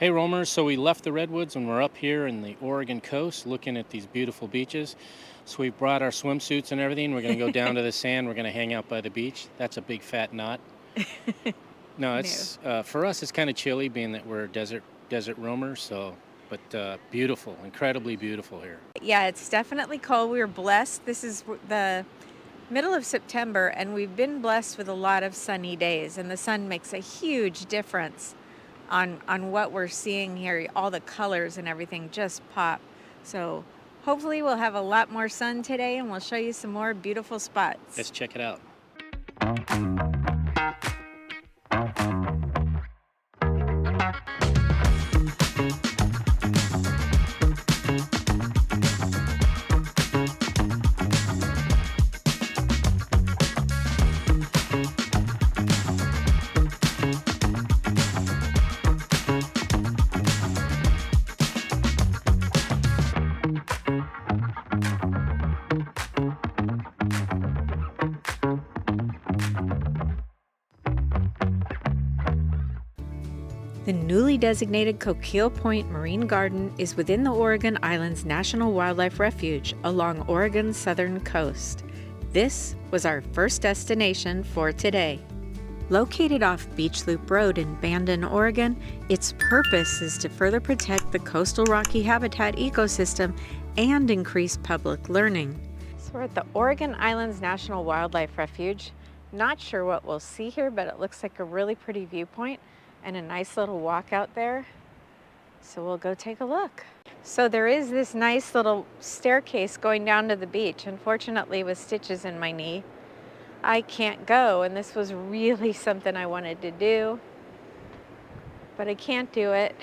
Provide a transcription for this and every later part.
Hey roamers, so we left the redwoods and we're up here in the Oregon coast looking at these beautiful beaches. So we brought our swimsuits and everything. We're going to go down to the sand. We're going to hang out by the beach. That's a big fat knot. No, No. it's for us. It's kind of chilly, being that we're desert roamers. So, but beautiful, incredibly beautiful here. Yeah, it's definitely cold. We were blessed. This is the middle of September, and we've been blessed with a lot of sunny days, and the sun makes a huge difference on what we're seeing here. All the colors and everything just pop. So hopefully we'll have a lot more sun today, and we'll show you some more beautiful spots. Let's check it out. The newly designated Coquille Point Marine Garden is within the Oregon Islands National Wildlife Refuge along Oregon's southern coast. This was our first destination for today. Located off Beach Loop Road in Bandon, Oregon, its purpose is to further protect the coastal rocky habitat ecosystem and increase public learning. So we're at the Oregon Islands National Wildlife Refuge. Not sure what we'll see here, but it looks like a really pretty viewpoint and a nice little walk out there. So we'll go take a look. So there is this nice little staircase going down to the beach. Unfortunately, with stitches in my knee, I can't go, and this was really something I wanted to do, but I can't do it.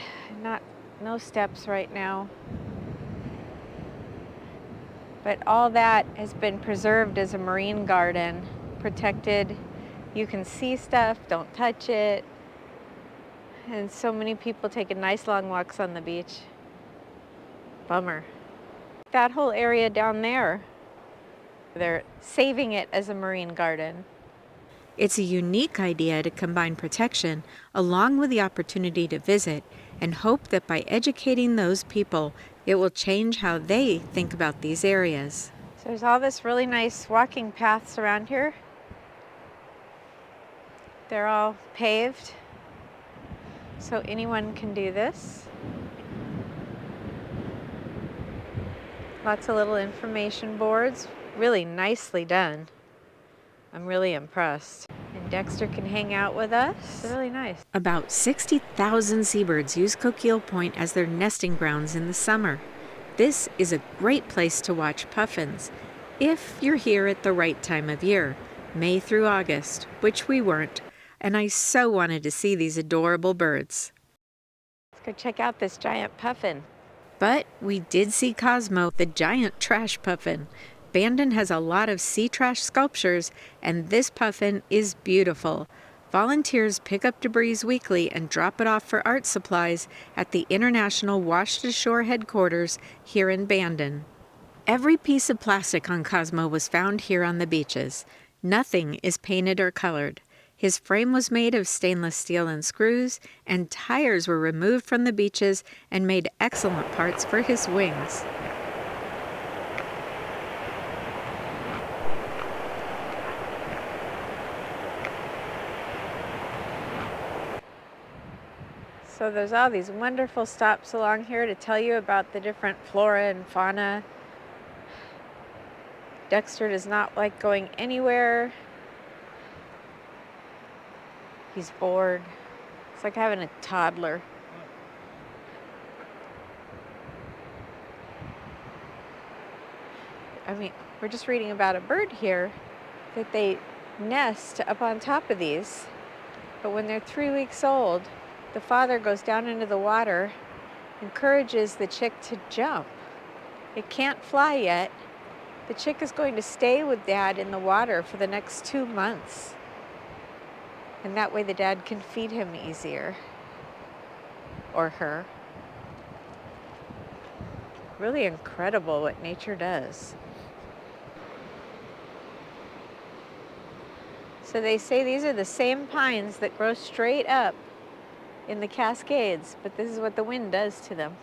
No steps right now. But all that has been preserved as a marine garden, protected. You can see stuff, don't touch it. And so many people taking nice long walks on the beach. Bummer. That whole area down there, they're saving it as a marine garden. It's a unique idea to combine protection along with the opportunity to visit and hope that by educating those people, it will change how they think about these areas. So there's all this really nice walking paths around here. They're all paved, so anyone can do this. Lots of little information boards, really nicely done. I'm really impressed. And Dexter can hang out with us. It's really nice. About 60,000 seabirds use Coquille Point as their nesting grounds in the summer. This is a great place to watch puffins, if you're here at the right time of year, May through August, which we weren't, and I so wanted to see these adorable birds. Let's go check out this giant puffin. But we did see Cosmo, the giant trash puffin. Bandon has a lot of sea trash sculptures, and this puffin is beautiful. Volunteers pick up debris weekly and drop it off for art supplies at the International Washed Ashore headquarters here in Bandon. Every piece of plastic on Cosmo was found here on the beaches. Nothing is painted or colored. His frame was made of stainless steel and screws, and tires were removed from the beaches and made excellent parts for his wings. So there's all these wonderful stops along here to tell you about the different flora and fauna. Dexter does not like going anywhere. He's bored. It's like having a toddler. I mean, we're just reading about a bird here that they nest up on top of these. But when they're 3 weeks old, the father goes down into the water, encourages the chick to jump. It can't fly yet. The chick is going to stay with dad in the water for the next 2 months. And that way the dad can feed him easier. Or her. Really incredible what nature does. So they say these are the same pines that grow straight up in the Cascades, but this is what the wind does to them.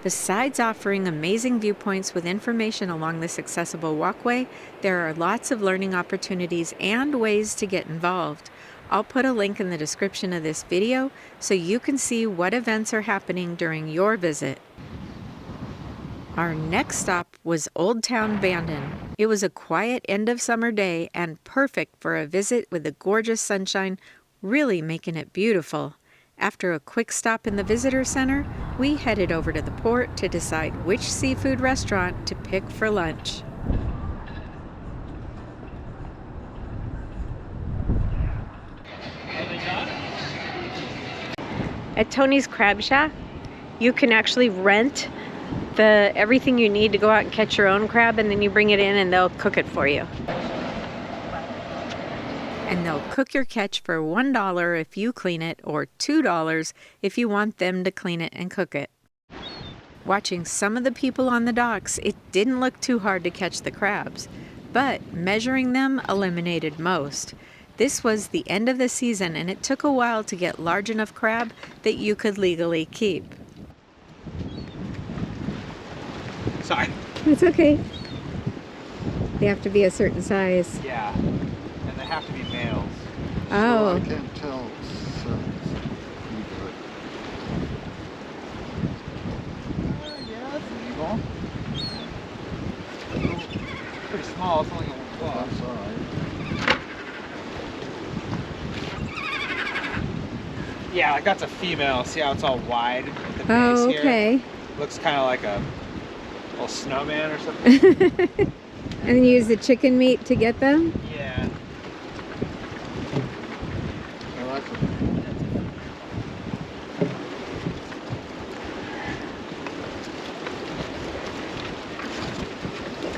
Besides offering amazing viewpoints with information along this accessible walkway, there are lots of learning opportunities and ways to get involved. I'll put a link in the description of this video so you can see what events are happening during your visit. Our next stop was Old Town Bandon. It was a quiet end of summer day and perfect for a visit with the gorgeous sunshine, really making it beautiful. After a quick stop in the visitor center, we headed over to the port to decide which seafood restaurant to pick for lunch. At Tony's Crab Shack, you can actually rent everything you need to go out and catch your own crab, and then you bring it in and they'll cook it for you. And they'll cook your catch for $1 if you clean it, or $2 if you want them to clean it and cook it. Watching some of the people on the docks, it didn't look too hard to catch the crabs, but measuring them eliminated most. This was the end of the season, and it took a while to get large enough crab that you could legally keep. Sorry. It's okay. They have to be a certain size. Yeah. And they have to be males. Oh. So I can't tell Yeah, that's legal. Pretty small, it's only a little claw. That's all right. Yeah, like that's a female. See how it's all wide at the base Oh, okay. here? Looks kind of like a little snowman or something. And then you use the chicken meat to get them? Yeah. Well, that's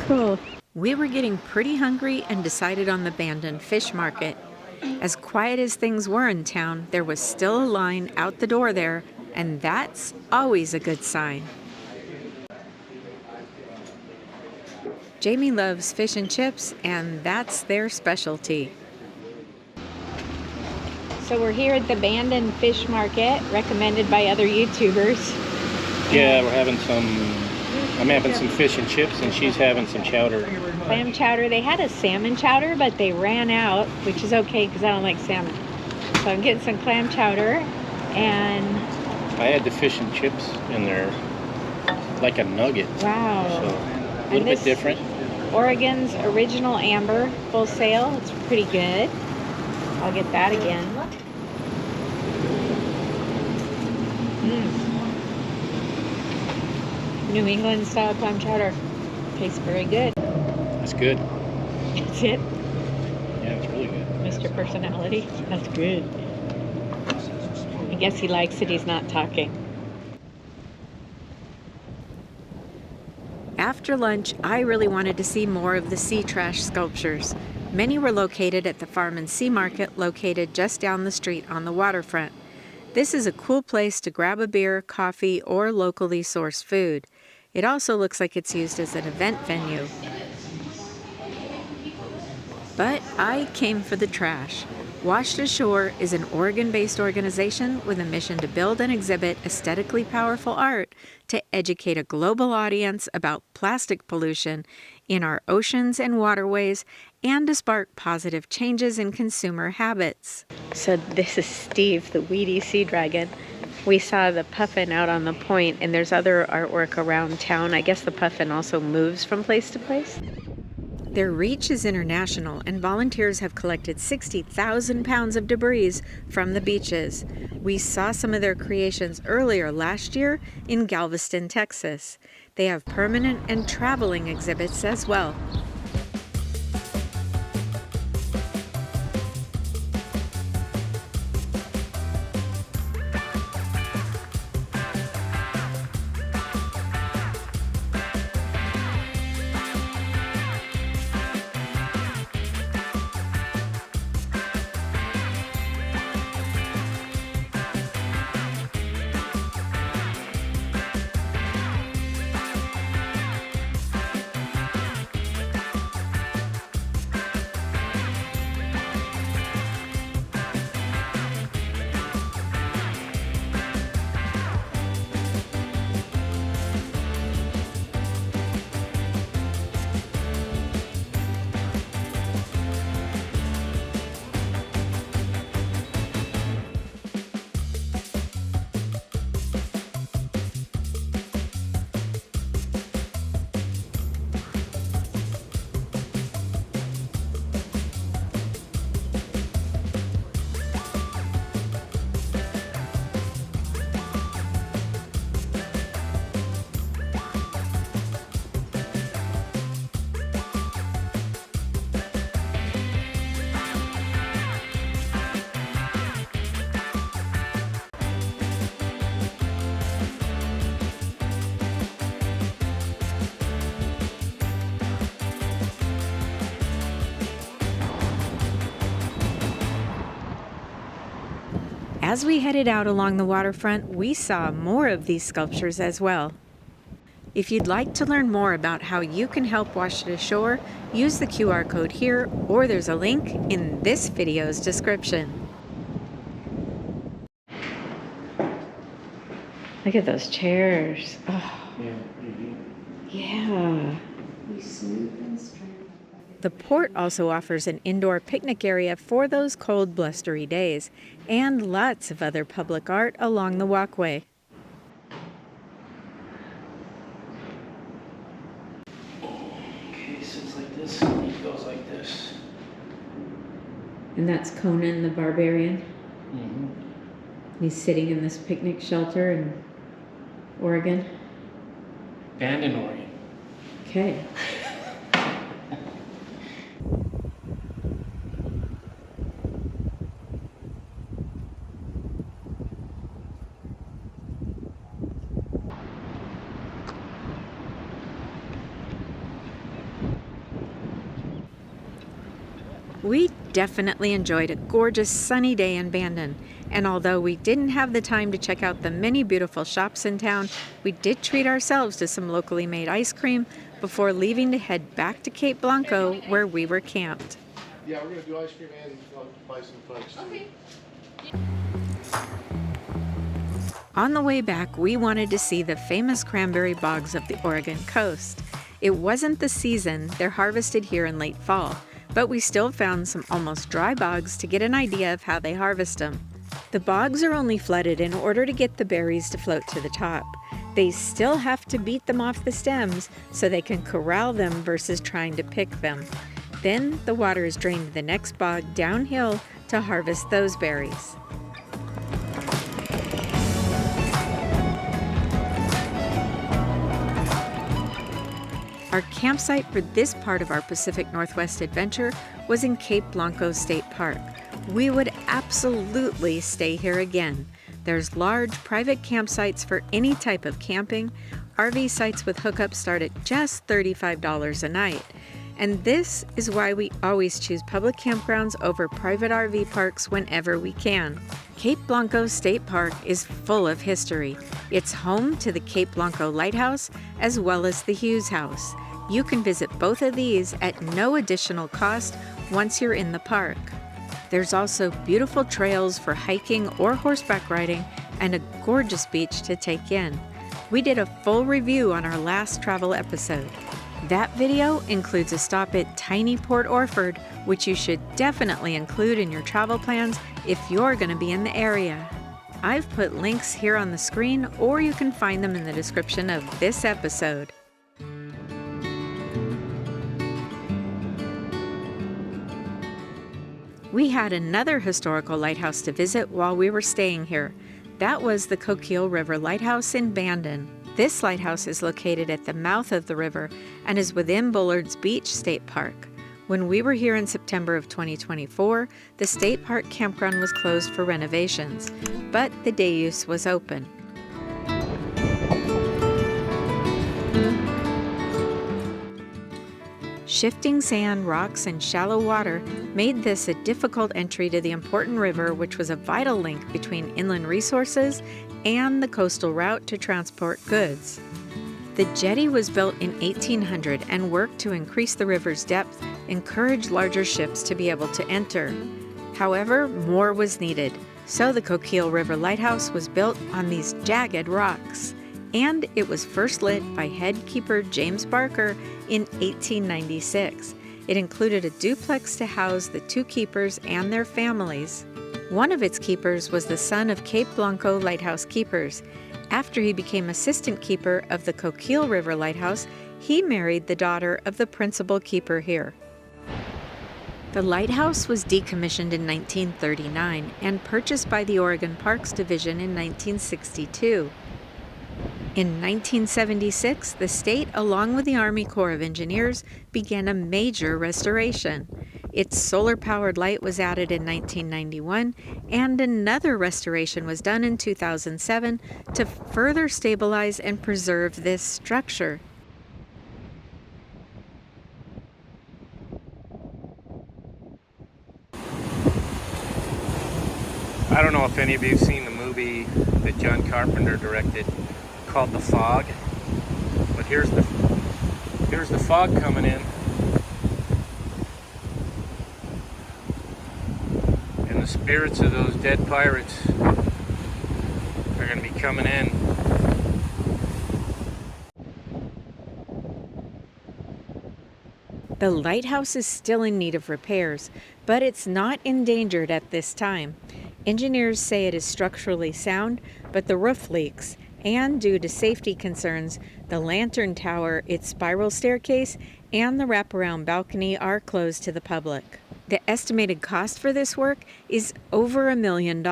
Cool. We were getting pretty hungry and decided on the Bandon Fish Market. As quiet as things were in town, there was still a line out the door there, and that's always a good sign. Jamie loves fish and chips, and that's their specialty. So we're here at the Bandon Fish Market, recommended by other YouTubers. Yeah, I'm having some fish and chips, and she's having some chowder. Clam chowder. They had a salmon chowder, but they ran out, which is okay because I don't like salmon. So I'm getting some clam chowder, and I had the fish and chips in there like a nugget. wow. So a little bit different. Oregon's Original Amber, full sale. It's pretty good. I'll get that again. New England style clam chowder. Tastes very good. It's good. That's it. Yeah, it's really good. Mr. Personality. That's good. I guess he likes it. He's not talking. After lunch, I really wanted to see more of the sea trash sculptures. Many were located at the Farm and Sea Market, located just down the street on the waterfront. This is a cool place to grab a beer, coffee, or locally sourced food. It also looks like it's used as an event venue. But I came for the trash. Washed Ashore is an Oregon-based organization with a mission to build and exhibit aesthetically powerful art to educate a global audience about plastic pollution in our oceans and waterways, and to spark positive changes in consumer habits. So this is Steve, the weedy sea dragon. We saw the puffin out on the point, and there's other artwork around town. I guess the puffin also moves from place to place. Their reach is international, and volunteers have collected 60,000 pounds of debris from the beaches. We saw some of their creations earlier last year in Galveston, Texas. They have permanent and traveling exhibits as well. As we headed out along the waterfront, we saw more of these sculptures as well. If you'd like to learn more about how you can help wash it ashore, use the QR code here, or there's a link in this video's description. Look at those chairs. Oh. Yeah. The port also offers an indoor picnic area for those cold, blustery days, and lots of other public art along the walkway. Okay, so it's like this, and it goes like this. And that's Conan the Barbarian. Mm-hmm. He's sitting in this picnic shelter in Oregon. Bandon, Oregon. Okay. We definitely enjoyed a gorgeous sunny day in Bandon, and although we didn't have the time to check out the many beautiful shops in town, we did treat ourselves to some locally made ice cream before leaving to head back to Cape Blanco where we were camped. Yeah, we're going to do ice cream and buy some fudge. Okay. On the way back, we wanted to see the famous cranberry bogs of the Oregon coast. It wasn't the season, they're harvested here in late fall, but we still found some almost dry bogs to get an idea of how they harvest them. The bogs are only flooded in order to get the berries to float to the top. They still have to beat them off the stems so they can corral them versus trying to pick them. Then the water is drained to the next bog downhill to harvest those berries. Our campsite for this part of our Pacific Northwest adventure was in Cape Blanco State Park. We would absolutely stay here again. There's large private campsites for any type of camping. RV sites with hookups start at just $35 a night. And this is why we always choose public campgrounds over private RV parks whenever we can. Cape Blanco State Park is full of history. It's home to the Cape Blanco Lighthouse as well as the Hughes House. You can visit both of these at no additional cost once you're in the park. There's also beautiful trails for hiking or horseback riding and a gorgeous beach to take in. We did a full review on our last travel episode. That video includes a stop at tiny Port Orford, which you should definitely include in your travel plans if you're going to be in the area. I've put links here on the screen, or you can find them in the description of this episode. We had another historical lighthouse to visit while we were staying here. That was the Coquille River Lighthouse in Bandon. This lighthouse is located at the mouth of the river and is within Bullards Beach State Park. When we were here in September of 2024, the state park campground was closed for renovations, but the day use was open. Shifting sand, rocks, and shallow water made this a difficult entry to the important river, which was a vital link between inland resources and the coastal route to transport goods. The jetty was built in 1800 and worked to increase the river's depth, encourage larger ships to be able to enter. However, more was needed, so the Coquille River Lighthouse was built on these jagged rocks. And it was first lit by head keeper James Barker in 1896. It included a duplex to house the two keepers and their families. One of its keepers was the son of Cape Blanco Lighthouse keepers. After he became assistant keeper of the Coquille River Lighthouse, he married the daughter of the principal keeper here. The lighthouse was decommissioned in 1939 and purchased by the Oregon Parks Division in 1962. In 1976, the state, along with the Army Corps of Engineers, began a major restoration. Its solar-powered light was added in 1991, and another restoration was done in 2007 to further stabilize and preserve this structure. I don't know if any of you have seen the movie that John Carpenter directed called The Fog, but here's the fog coming in, and the spirits of those dead pirates are going to be coming in. The lighthouse is still in need of repairs, but it's not endangered at this time. Engineers say it is structurally sound, but the roof leaks, and due to safety concerns, the lantern tower, its spiral staircase, and the wraparound balcony are closed to the public. The estimated cost for this work is over $1 million.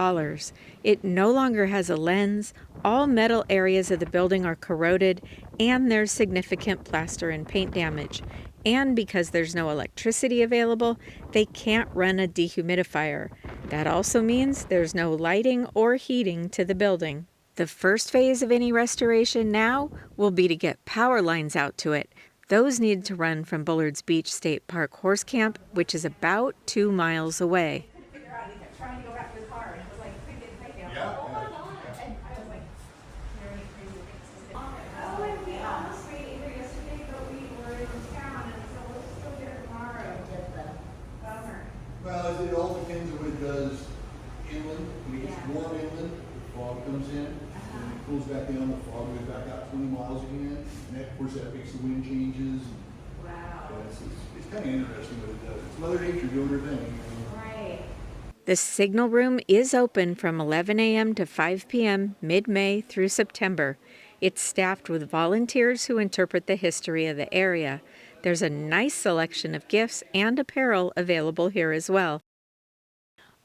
It no longer has a lens, all metal areas of the building are corroded, and there's significant plaster and paint damage. And because there's no electricity available, they can't run a dehumidifier. That also means there's no lighting or heating to the building. The first phase of any restoration now will be to get power lines out to it. Those need to run from Bullards Beach State Park Horse Camp, which is about 2 miles away. Well, it all depends on what it does inland. When it gets warm inland, the fog comes in, and it cools back down, the fog goes back out 20 miles again, and that, of course, that makes the wind changes. Wow. It's kind of interesting what it does. It's Mother Nature doing her thing. Right. The signal room is open from 11 a.m. to 5 p.m. mid-May through September. It's staffed with volunteers who interpret the history of the area. There's a nice selection of gifts and apparel available here as well.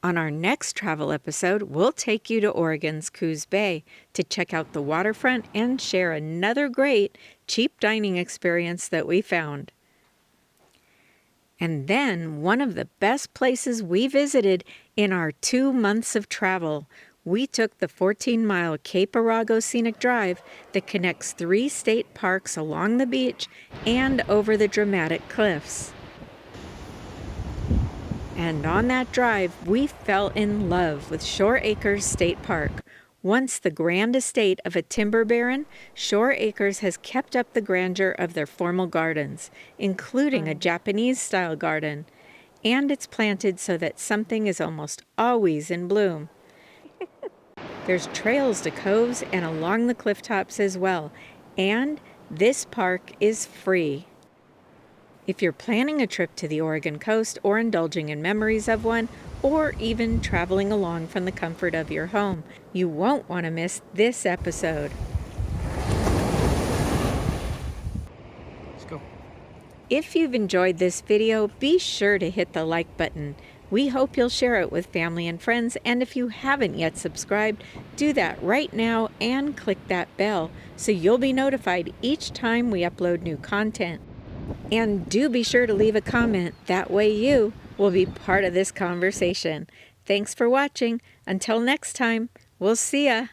On our next travel episode, we'll take you to Oregon's Coos Bay to check out the waterfront and share another great cheap dining experience that we found. And then one of the best places we visited in our 2 months of travel. We took the 14-mile Cape Arago Scenic Drive that connects 3 state parks along the beach and over the dramatic cliffs. And on that drive, we fell in love with Shore Acres State Park. Once the grand estate of a timber baron, Shore Acres has kept up the grandeur of their formal gardens, including a Japanese-style garden. And it's planted so that something is almost always in bloom. There's trails to coves and along the cliff tops as well. And this park is free. If you're planning a trip to the Oregon coast or indulging in memories of one, or even traveling along from the comfort of your home, you won't want to miss this episode. Let's go. If you've enjoyed this video, be sure to hit the like button. We hope you'll share it with family and friends, and if you haven't yet subscribed, do that right now and click that bell so you'll be notified each time we upload new content. And do be sure to leave a comment, that way you will be part of this conversation. Thanks for watching. Until next time, we'll see ya.